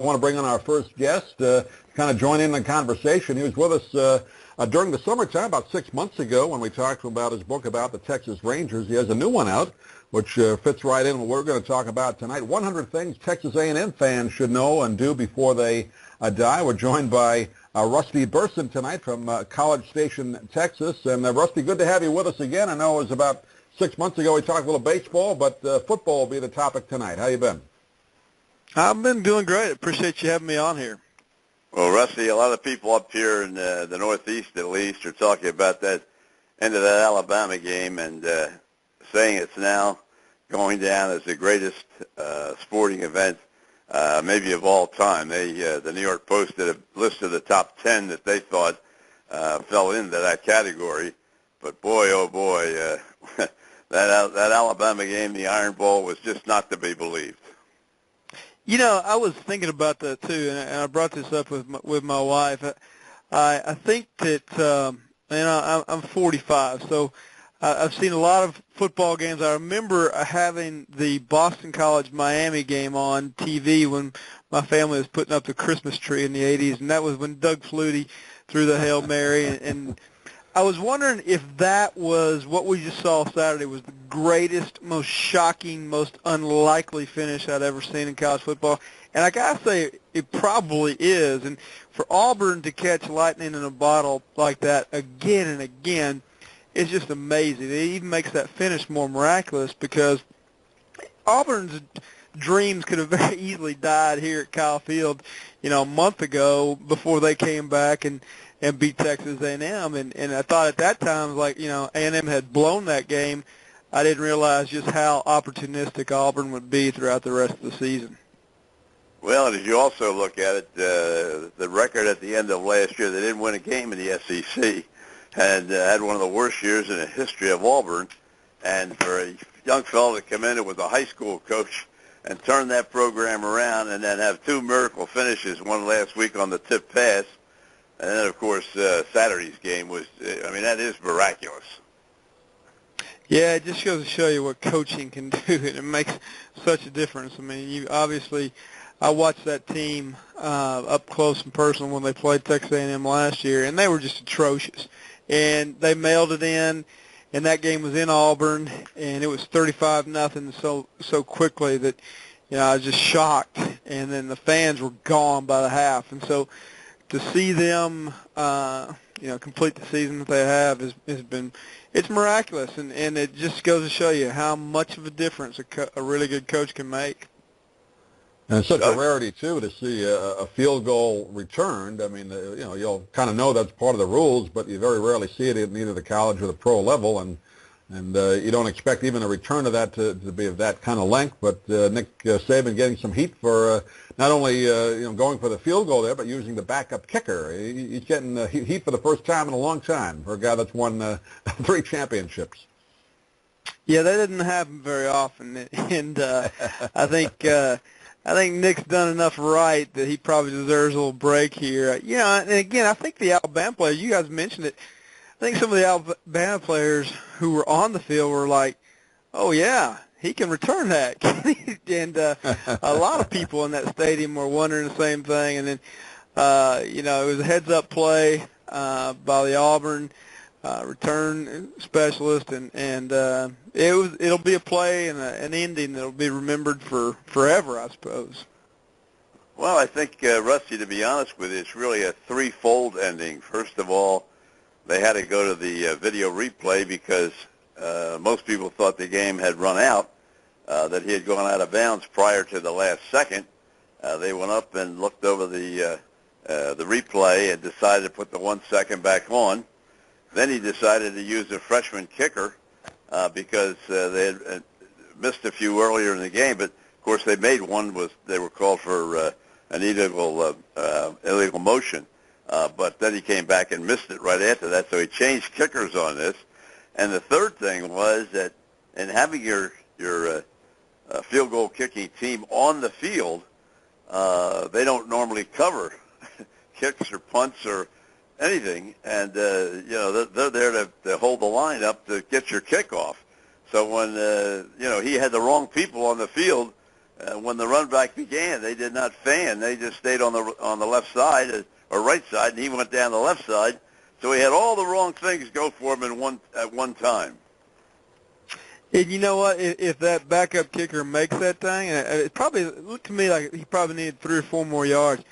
I want to bring on our first guest kind of join in the conversation. He was with us during the summertime about 6 months ago when we talked about his book about the Texas Rangers. He has a new one out, which fits right in what we're going to talk about tonight. 100 Things Texas A&M Fans Should Know and Do Before They Die. We're joined by Rusty Burson tonight from College Station, Texas. And Rusty, good to have you with us again. I know it was about 6 months ago we talked a little baseball, but football will be the topic tonight. How you been? I've been doing great. Appreciate you having me on here. Well, Rusty, a lot of people up here in the Northeast, at least, are talking about that end of that Alabama game and saying it's now going down as the greatest sporting event maybe of all time. The New York Post did a list of the top 10 that they thought fell into that category. But boy, oh boy, that Alabama game, the Iron Bowl, was just not to be believed. You know, I was thinking about that too, and I brought this up with my wife. I think that I'm 45, so I've seen a lot of football games. I remember having the Boston College Miami game on TV when my family was putting up the Christmas tree in the 80s, and that was when Doug Flutie threw the Hail Mary. And I was wondering if that was what we just saw Saturday was the greatest, most shocking, most unlikely finish I'd ever seen in college football. And I got to say, it probably is. And for Auburn to catch lightning in a bottle like that again and again, it's just amazing. It even makes that finish more miraculous because Auburn's dreams could have very easily died here at Kyle Field, a month ago before they came back and beat Texas A&M. And I thought at that time, A&M had blown that game. I didn't realize just how opportunistic Auburn would be throughout the rest of the season. Well, and as you also look at it, the record at the end of last year, they didn't win a game in the SEC, and had one of the worst years in the history of Auburn. And for a young fellow to come in who was a high school coach and turn that program around and then have two miracle finishes, one last week on the tip pass, and then, of course, Saturday's game was, that is miraculous. Yeah, it just goes to show you what coaching can do, and it makes such a difference. I watched that team up close and personal when they played Texas A&M last year, and they were just atrocious. And they mailed it in, and that game was in Auburn, and it was 35-0 so quickly that, I was just shocked. And then the fans were gone by the half. And so to see them, complete the season that they have it's miraculous, and it just goes to show you how much of a difference a really good coach can make. And it's such a rarity, too, to see a field goal returned. You'll kind of know that's part of the rules, but you very rarely see it at either the college or the pro level, and you don't expect even a return of that to be of that kind of length. But Nick Saban getting some heat for not only going for the field goal there, but using the backup kicker. He's getting heat for the first time in a long time for a guy that's won 3 championships. Yeah, that doesn't happen very often, and I think Nick's done enough right that he probably deserves a little break here. And again, I think the Alabama players, you guys mentioned it, I think some of the Alabama players who were on the field were like, oh, yeah, he can return that. And a lot of people in that stadium were wondering the same thing. And then, it was a heads-up play by the Auburn return specialist, and it'll be a play and an ending that'll be remembered for forever, I suppose. Well, I think, Rusty, to be honest with you, it's really a threefold ending. First of all, they had to go to the video replay because most people thought the game had run out, that he had gone out of bounds prior to the last second. They went up and looked over the replay and decided to put the 1 second back on. Then he decided to use a freshman kicker because they had missed a few earlier in the game. But, of course, they made one. They were called for an illegal motion. But then he came back and missed it right after that. So he changed kickers on this. And the third thing was that in having your field goal kicking team on the field, they don't normally cover kicks or punts or anything, and they're there to hold the line up to get your kickoff. So when he had the wrong people on the field, when the run back began, they did not fan. They just stayed on the left side or right side, and he went down the left side. So he had all the wrong things go for him at one time. And you know what? If that backup kicker makes that thing, it probably looked to me like he probably needed 3 or 4 more yards.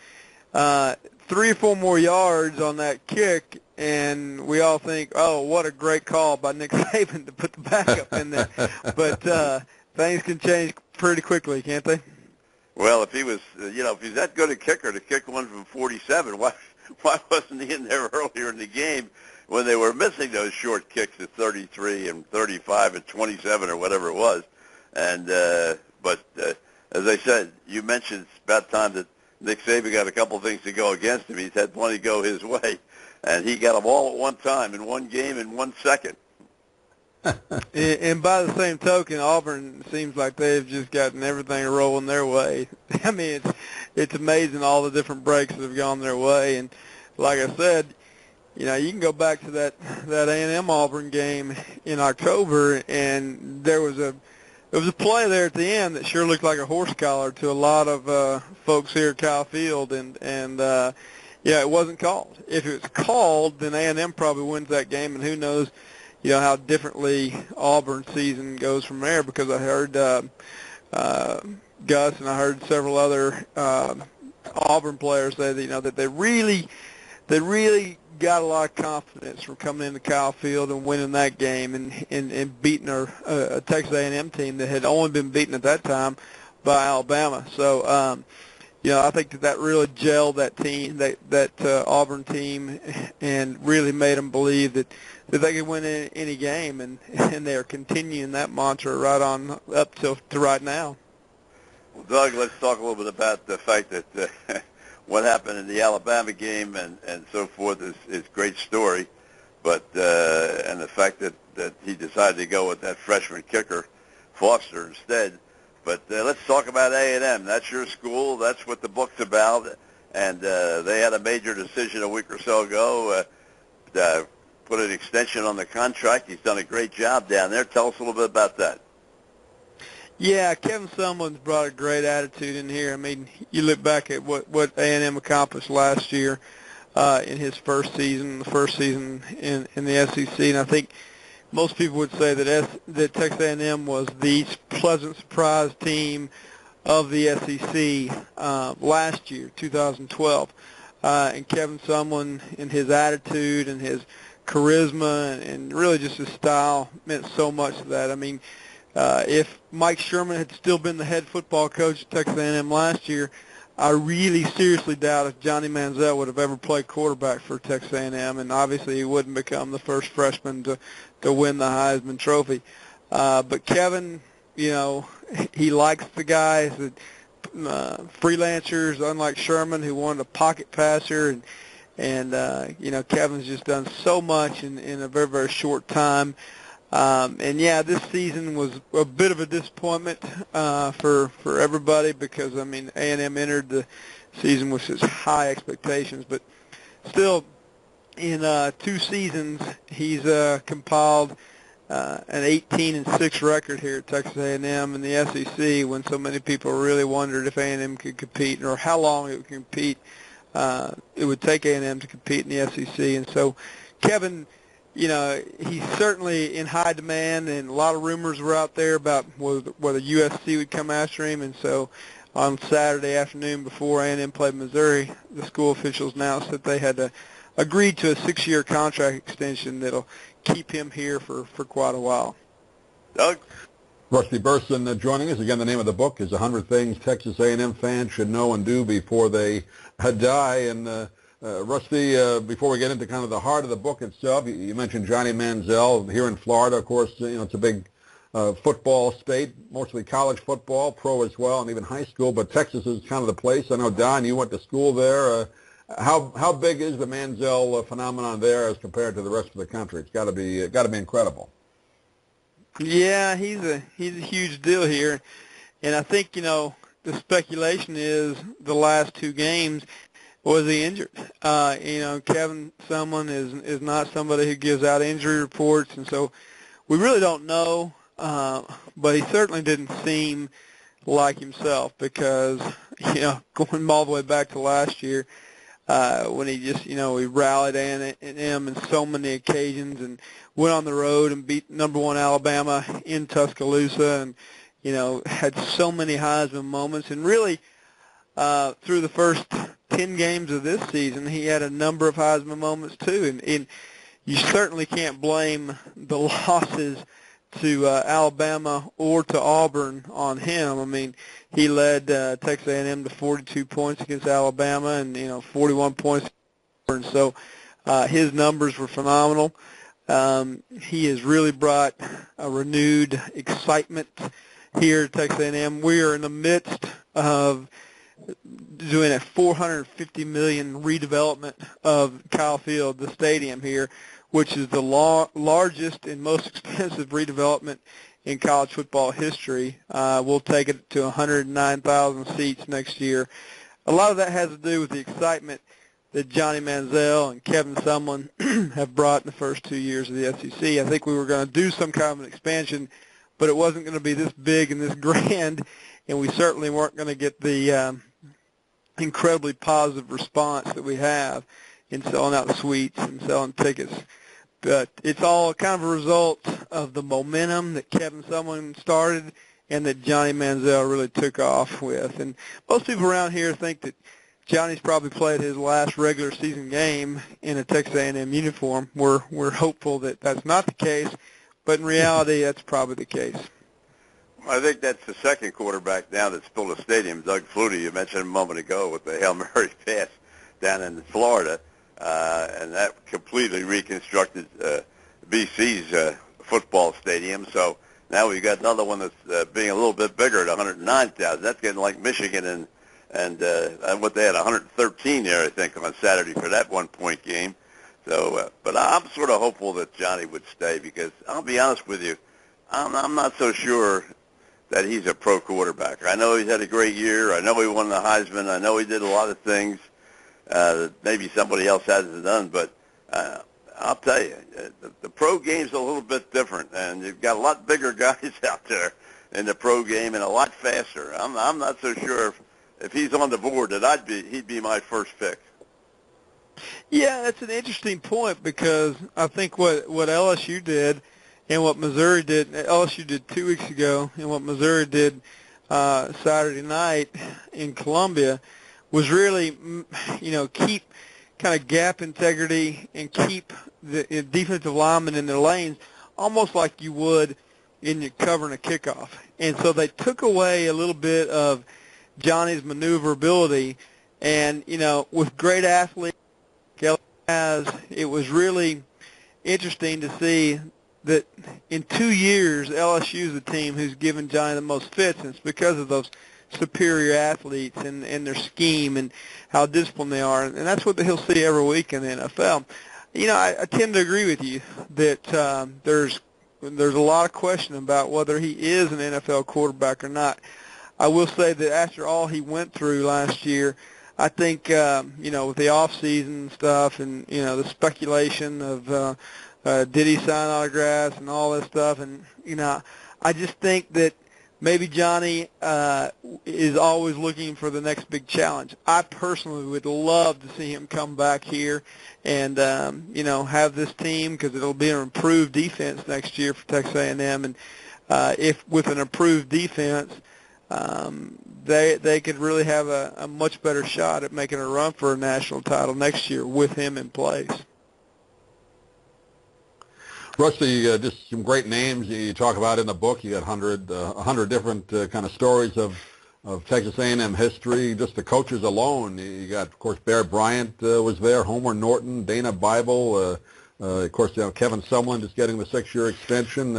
3 or 4 more yards on that kick, and we all think, oh, what a great call by Nick Saban to put the backup in there. But things can change pretty quickly, can't they? Well, if he was, if he's that good a kicker to kick one from 47, why wasn't he in there earlier in the game when they were missing those short kicks at 33 and 35 and 27 or whatever it was? And but as I said, you mentioned it's about time that Nick Saban got a couple of things to go against him. He's had plenty go his way, and he got them all at one time in one game in 1 second. And by the same token, Auburn seems like they've just gotten everything rolling their way. I mean, it's amazing all the different breaks that have gone their way. And like I said, you can go back to that A&M Auburn game in October, and there was a play there at the end that sure looked like a horse collar to a lot of folks here at Kyle Field, and it wasn't called. If it was called, then A&M probably wins that game, and who knows, how differently Auburn's season goes from there, because I heard Gus and I heard several other Auburn players say that, that they really got a lot of confidence from coming into Kyle Field and winning that game and beating a Texas A&M team that had only been beaten at that time by Alabama. So, I think that really gelled that team, that Auburn team, and really made them believe that they could win any game, and they are continuing that mantra right on up to right now. Well, Doug, let's talk a little bit about the fact that what happened in the Alabama game and so forth is great story, but and the fact that he decided to go with that freshman kicker, Foster, instead. But let's talk about A&M. That's your school. That's what the book's about. And they had a major decision a week or so ago, put an extension on the contract. He's done a great job down there. Tell us a little bit about that. Yeah, Kevin Sumlin's brought a great attitude in here. I mean, you look back at what A&M accomplished last year in his first season, in the SEC, and I think most people would say that Texas A&M was the pleasant surprise team of the SEC last year, 2012. And Kevin Sumlin and his attitude and his charisma and really just his style meant so much to that. I mean, if Mike Sherman had still been the head football coach at Texas A&M last year, I really seriously doubt if Johnny Manziel would have ever played quarterback for Texas A&M, and obviously he wouldn't become the first freshman to win the Heisman Trophy. But Kevin, he likes the guys that freelancers, unlike Sherman, who wanted a pocket passer, and Kevin's just done so much in a very, very short time. This season was a bit of a disappointment for everybody, because A&M entered the season with such high expectations, but still, in 2 seasons, he's compiled an 18-6 record here at Texas A&M in the SEC, when so many people really wondered if A&M could compete, or how long it would compete. It would take A&M to compete in the SEC, and so Kevin, he's certainly in high demand, and a lot of rumors were out there about whether USC would come after him. And so on Saturday afternoon, before A&M played Missouri, the school officials announced that they had agreed to a 6-year contract extension that'll keep him here for quite a while. Doug? Rusty Burson joining us. Again, the name of the book is 100 Things Texas A&M Fans Should Know and Do Before They Die. And Rusty, before we get into kind of the heart of the book itself, you mentioned Johnny Manziel here in Florida. Of course, it's a big football state, mostly college football, pro as well, and even high school. But Texas is kind of the place. I know, Don, you went to school there. How big is the Manziel phenomenon there as compared to the rest of the country? It's got to be incredible. Yeah, he's a huge deal here, and I think the speculation is the last 2 games. Was he injured? Kevin Sumlin is not somebody who gives out injury reports, and so we really don't know. But he certainly didn't seem like himself because, going all the way back to last year, when he just, he rallied A&M in so many occasions and went on the road and beat number one Alabama in Tuscaloosa and, had so many Heisman moments. And really, through the first 10 games of this season, he had a number of Heisman moments too. And you certainly can't blame the losses to Alabama or to Auburn on him. I mean, he led Texas A&M to 42 points against Alabama and 41 points against Auburn. So his numbers were phenomenal. He has really brought a renewed excitement here at Texas A&M. We are in the midst of doing a $450 million redevelopment of Kyle Field, the stadium here, which is the largest and most expensive redevelopment in college football history. We'll take it to 109,000 seats next year. A lot of that has to do with the excitement that Johnny Manziel and Kevin Sumlin have brought in the first 2 years of the SEC. I think we were going to do some kind of an expansion, but it wasn't going to be this big and this grand, and we certainly weren't going to get the incredibly positive response that we have in selling out the suites and selling tickets. But it's all kind of a result of the momentum that Kevin Sumlin started and that Johnny Manziel really took off with. And most people around here think that Johnny's probably played his last regular season game in a Texas A&M uniform. We're hopeful that that's not the case, but in reality, that's probably the case. I think that's the second quarterback now that's built a stadium, Doug Flutie. You mentioned a moment ago with the Hail Mary pass down in Florida, and that completely reconstructed BC's football stadium. So now we've got another one that's being a little bit bigger at 109,000. That's getting like Michigan and what they had 113 there, I think, on Saturday for that one-point game. So, but I'm sort of hopeful that Johnny would stay because I'll be honest with you, I'm not so sure that he's a pro quarterback. I know he's had a great year. I know he won the Heisman. I know he did a lot of things that maybe somebody else hasn't done. But I'll tell you, the pro game's a little bit different, and you've got a lot bigger guys out there in the pro game and a lot faster. I'm not so sure if he's on the board that he'd be my first pick. Yeah, that's an interesting point because I think what LSU did and what Missouri did, LSU did 2 weeks ago, and what Missouri did Saturday night in Columbia was really, keep kind of gap integrity and keep the defensive linemen in their lanes almost like you would in your covering a kickoff. And so they took away a little bit of Johnny's maneuverability, and, with great athletes, it was really interesting to see that in 2 years, LSU is the team who's given Johnny the most fits, and it's because of those superior athletes and their scheme and how disciplined they are, and that's what he'll see every week in the NFL. I tend to agree with you that there's a lot of question about whether he is an NFL quarterback or not. I will say that after all he went through last year, I think, with the off-season stuff and, the speculation of did he sign autographs and all this stuff, and, I just think that maybe Johnny is always looking for the next big challenge. I personally would love to see him come back here and, have this team because it'll be an improved defense next year for Texas A&M, and if with an improved defense, they could really have a much better shot at making a run for a national title next year with him in place. Rusty, just some great names you talk about in the book. You got 100 different kind of stories of Texas A&M history. Just the coaches alone. You got, of course, Bear Bryant was there, Homer Norton, Dana Bible, of course, Kevin Sumlin just getting the 6-year extension.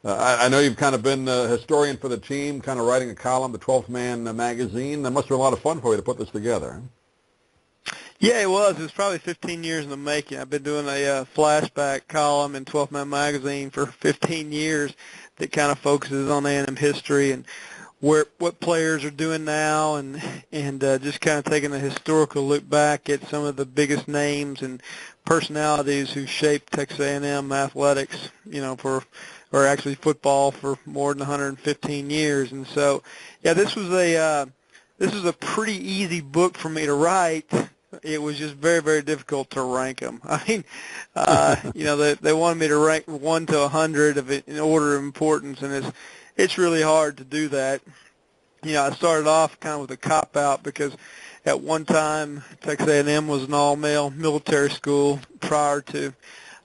I know you've kind of been a historian for the team, kind of writing a column, the 12th Man magazine. That must have been a lot of fun for you to put this together. Yeah, it was. It was probably 15 years in the making. I've been doing a flashback column in 12th Man magazine for 15 years that kind of focuses on A&M history and what players are doing now, and just kind of taking a historical look back at some of the biggest names and personalities who shaped Texas A&M athletics, for or actually football for more than 115 years. And so, yeah, this was a pretty easy book for me to write. It was just very, very difficult to rank them. I mean, they wanted me to rank 1 to 100 of it in order of importance, and it's really hard to do that. I started off kind of with a cop-out because at one time Texas A&M was an all-male military school prior to,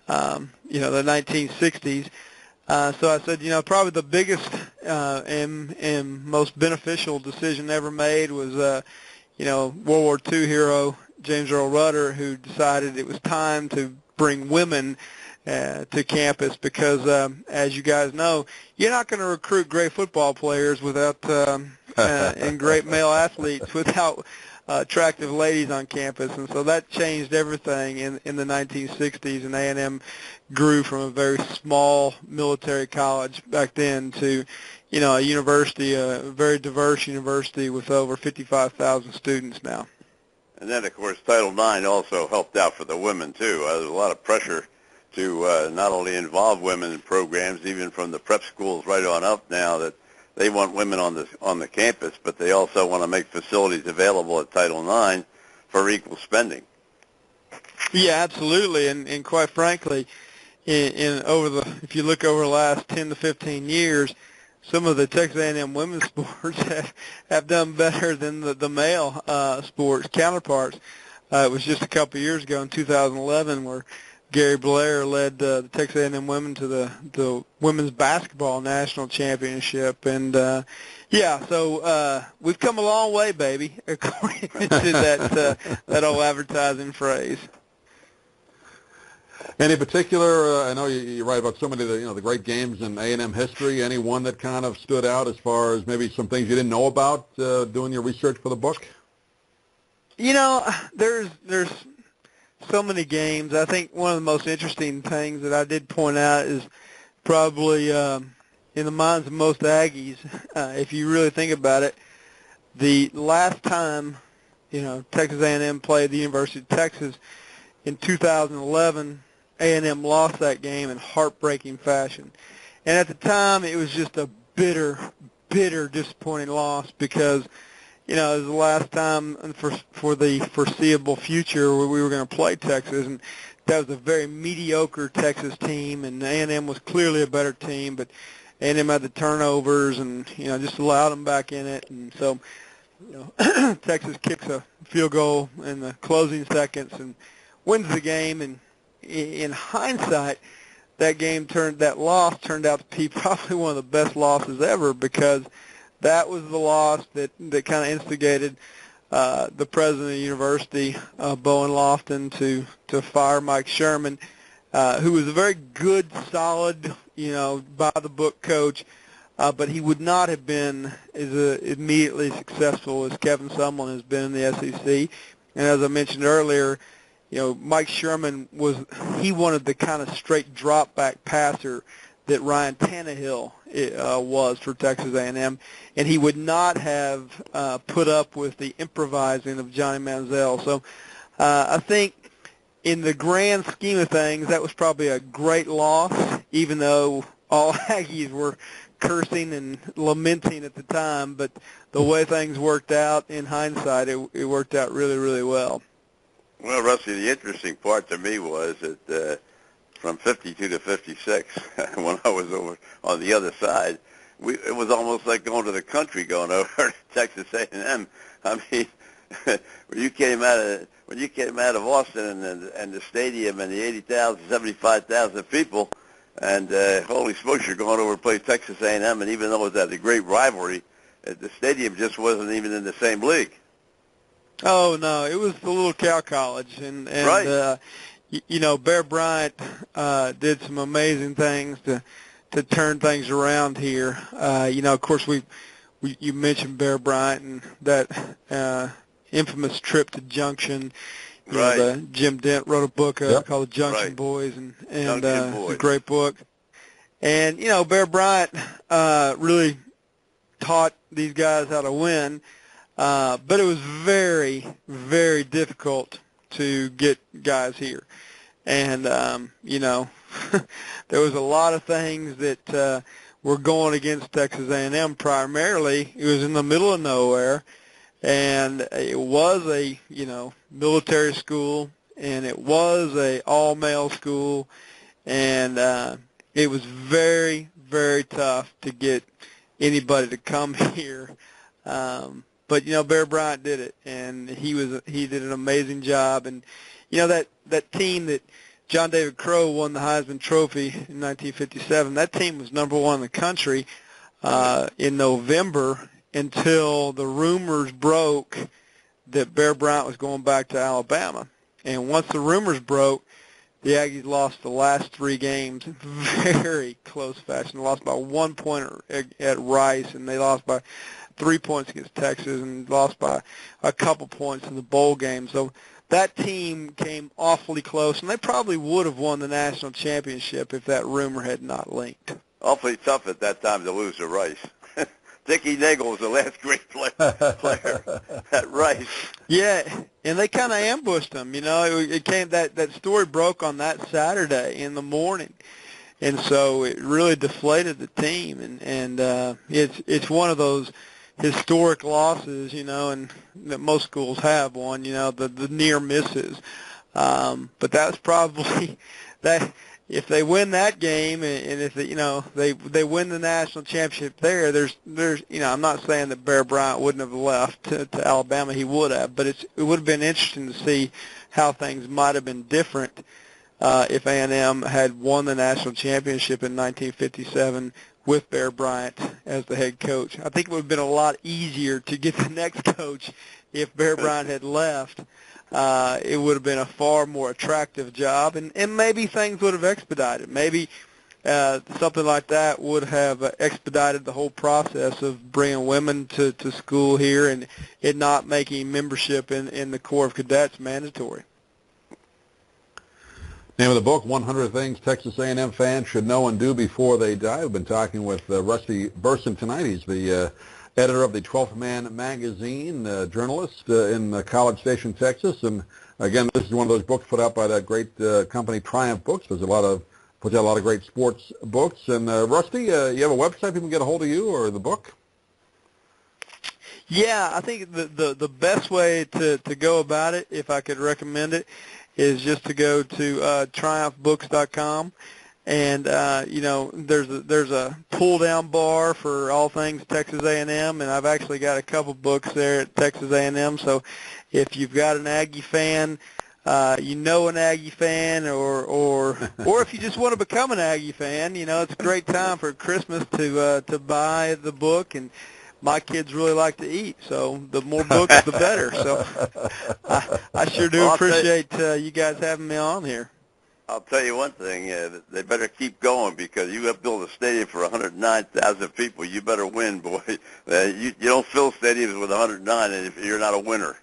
the 1960s. So I said, probably the biggest and most beneficial decision ever made was, World War II hero James Earl Rudder, who decided it was time to bring women to campus because, as you guys know, you're not going to recruit great football players without and great male athletes without attractive ladies on campus. And so that changed everything in the 1960s, and A&M grew from a very small military college back then to, a university, a very diverse university with over 55,000 students now. And then, of course, Title IX also helped out for the women, too. There's a lot of pressure to not only involve women in programs, even from the prep schools right on up now, that they want women on the campus, but they also want to make facilities available at Title IX for equal spending. Yeah, absolutely. And quite frankly, if you look over the last 10 to 15 years, some of the Texas A&M women's sports have done better than the male sports counterparts. It was just a couple of years ago in 2011 where Gary Blair led the Texas A&M women to the women's basketball national championship, and so we've come a long way, baby, according to that old advertising phrase. Any particular? I know you write about so many of the great games in A&M history. Any one that kind of stood out as far as maybe some things you didn't know about doing your research for the book? There's so many games. I think one of the most interesting things that I did point out is probably in the minds of most Aggies, if you really think about it, the last time Texas A&M played the University of Texas in 2011. A&M lost that game in heartbreaking fashion. And at the time, it was just a bitter, disappointing loss because, it was the last time for the foreseeable future where we were going to play Texas. And that was a very mediocre Texas team, and A&M was clearly a better team, but A&M had the turnovers and, just allowed them back in it. And so, Texas kicks a field goal in the closing seconds and wins the game, and in hindsight, that loss turned out to be probably one of the best losses ever because that was the loss that kind of instigated the president of the university, Bowen Lofton, to fire Mike Sherman, who was a very good, solid, by-the-book coach, but he would not have been as immediately successful as Kevin Sumlin has been in the SEC. And as I mentioned earlier, Mike Sherman wanted the kind of straight drop-back passer that Ryan Tannehill was for Texas A&M, and he would not have put up with the improvising of Johnny Manziel. So I think in the grand scheme of things, that was probably a great loss, even though all Aggies were cursing and lamenting at the time. But the way things worked out, in hindsight, it worked out really, really well. Well, Rusty, the interesting part to me was that from 52 to 56, when I was over on the other side, it was almost like going to the country, going over to Texas A&M. I mean, when you came out of Austin and the stadium and the 80,000, 75,000 people, and holy smokes, you're going over to play Texas A&M, and even though it was a great rivalry, the stadium just wasn't even in the same league. Oh no, it was the little cow college, and right. Bear Bryant did some amazing things to turn things around here. Of course you mentioned Bear Bryant and that infamous trip to Junction. Right. Jim Dent wrote a book called The Junction Boys, and it's a great book. And Bear Bryant really taught these guys how to win. But it was very, very difficult to get guys here. And, there was a lot of things that were going against Texas A&M. Primarily, it was in the middle of nowhere, and it was a, military school, and it was a all-male school, and it was very, very tough to get anybody to come here. But Bear Bryant did it, and he did an amazing job. And that team that John David Crow won the Heisman Trophy in 1957, that team was number one in the country in November until the rumors broke that Bear Bryant was going back to Alabama. And once the rumors broke, the Aggies lost the last 3 games in very close fashion. They lost by 1 point at Rice, and they lost by 3 points against Texas, and lost by a couple points in the bowl game. So that team came awfully close, and they probably would have won the national championship if that rumor had not linked. Awfully tough at that time to lose to Rice. Dickie Nagel was the last great player at Rice. Yeah, and they kind of ambushed them. It came that story broke on that Saturday in the morning, and so it really deflated the team. And it's one of those historic losses, and that most schools have one. The near misses. But that's probably that. If they win that game, and if they win the national championship there's I'm not saying that Bear Bryant wouldn't have left to Alabama. He would have, but it would have been interesting to see how things might have been different if A&M had won the national championship in 1957 with Bear Bryant as the head coach. I think it would have been a lot easier to get the next coach if Bear Bryant had left. It would have been a far more attractive job, and maybe things would have expedited. Maybe something like that would have expedited the whole process of bringing women to school here and it not making membership in the Corps of Cadets mandatory. Name of the book, 100 Things Texas A&M Fans Should Know and Do Before They Die. We've been talking with Rusty Burson tonight. He's the editor of the 12th Man magazine, journalist in College Station, Texas. And again, this is one of those books put out by that great company, Triumph Books. Puts out a lot of great sports books. And Rusty, you have a website people can get a hold of you or the book? Yeah, I think the best way to go about it, if I could recommend it, is just to go to triumphbooks.com. And there's a pull down bar for all things Texas A&M, and I've actually got a couple books there at Texas A&M. So if you've got an Aggie fan, an Aggie fan, or if you just want to become an Aggie fan, it's a great time for Christmas to buy the book. And my kids really like to eat, so the more books, the better. So I sure do appreciate you guys having me on here. I'll tell you one thing, they better keep going because you have built a stadium for 109,000 people. You better win, boy. You don't fill stadiums with 109 if you're not a winner.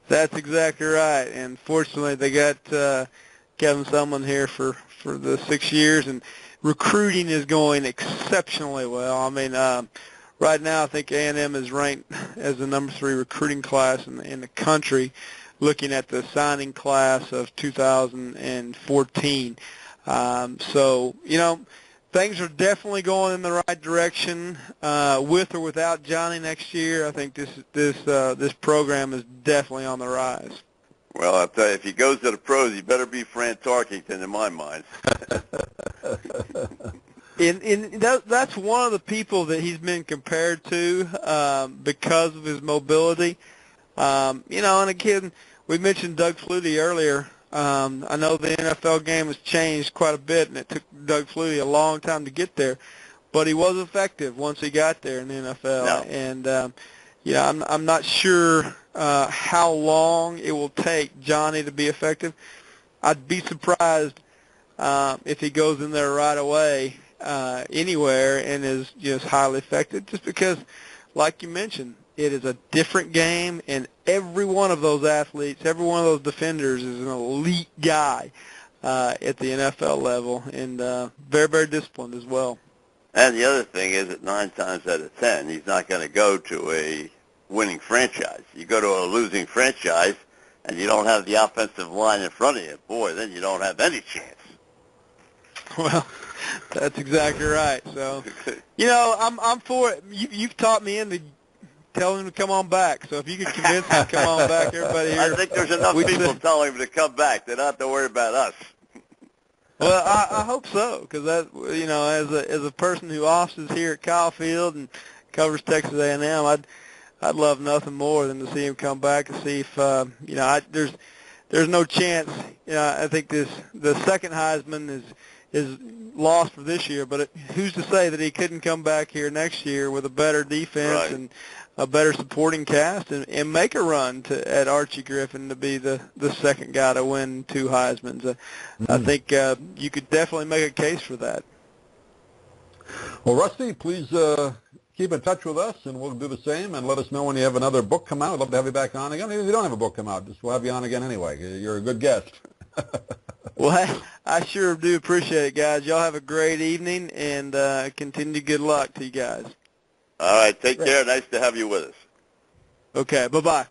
That's exactly right. And fortunately, they got Kevin Sumlin here for the 6 years, and recruiting is going exceptionally well. I mean, right now I think A&M is ranked as the number 3 recruiting class in the country, looking at the signing class of 2014. So, things are definitely going in the right direction, with or without Johnny next year. I think this program is definitely on the rise. Well, I'll tell you, if he goes to the pros, he better be Fran Tarkington in my mind. That's one of the people that he's been compared to because of his mobility. And again, we mentioned Doug Flutie earlier. I know the NFL game has changed quite a bit, and it took Doug Flutie a long time to get there, but he was effective once he got there in the NFL. No. And I'm not sure how long it will take Johnny to be effective. I'd be surprised if he goes in there right away anywhere and is just highly effective, just because, like you mentioned, it is a different game, and every one of those athletes, every one of those defenders is an elite guy at the NFL level, and very, very disciplined as well. And the other thing is that 9 times out of 10, he's not going to go to a winning franchise. You go to a losing franchise, and you don't have the offensive line in front of you, boy, then you don't have any chance. Well, that's exactly right. So, you know, I'm for it. You've taught me into telling him to come on back. So if you could convince him to come on back, everybody here. I think there's enough people telling him to come back. They don't have to worry about us. Well, I hope so, because that, you know, as a person who offices here at Kyle Field and covers Texas A&M, I'd love nothing more than to see him come back and see if you know, there's no chance. You know, I think the second Heisman is lost for this year, but who's to say that he couldn't come back here next year with a better defense and a better supporting cast and make a run at Archie Griffin to be the second guy to win 2 Heismans. I think you could definitely make a case for that. Well, Rusty, please keep in touch with us, and we'll do the same, and let us know when you have another book come out. I'd love to have you back on again. Even if you don't have a book come out, we'll have you on again anyway. You're a good guest. Well, I sure do appreciate it, guys. Y'all have a great evening, and continued good luck to you guys. All right, take care. Nice to have you with us. Okay, bye-bye.